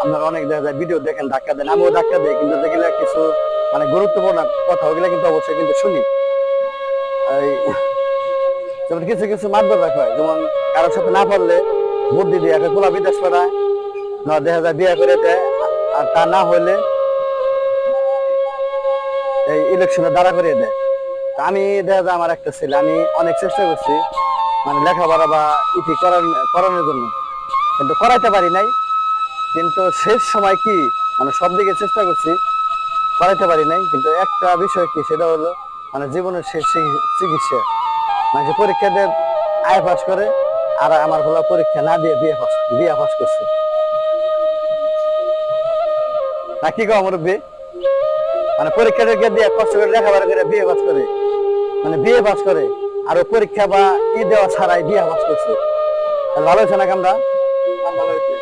আপনারা অনেক দেখা যায় ভিডিও দেখেন, ধাক্কা দেন, আমিও ধাক্কা দিই, কিন্তু দেখলে কিছু মানে গুরুত্বপূর্ণ কথা ওগুলা কিন্তু অবশ্যই কিন্তু শুনি। এই যেমন কিছু কিছু মারধর রাখা হয়, যেমন কারোর সাথে না পারলে বুদ্ধি দিয়ে একটা গোলা বিদেশ পাঠায়, না দেখা যায় বিয়ে করে দেয়, আর তা না হইলে এই ইলেকশনে দাঁড়া করিয়ে দেয়। তা আমি দেখা যায় আমার একটা ছেলে, আমি অনেক চেষ্টা করছি মানে লেখাপড়া বা ইতি করানোর জন্য, কিন্তু করাইতে পারি নাই। কিন্তু শেষ সময় কি মানে সব দিকে চেষ্টা করছি, করাইতে পারি নাই। কিন্তু একটা বিষয় কি, সেটা হলো মানে জীবনের শেষ চিকিৎসা, মানে যে পরীক্ষা দিয়ে আয় পাস করে, আর আমার হলো পরীক্ষা না দিয়ে বিয়ে পাস করছে। না কি কো আমার বিয়ে, মানে পরীক্ষা দিয়ে কষ্ট করে লেখাপড়া করে বিয়ে পাস করে, মানে বিয়ে পাস করে আর ও পরীক্ষা বা ই দেওয়া ছাড়াই বিয়ে পাস করছে। ভালো হয়েছে না কামরা? ভালো হয়েছে।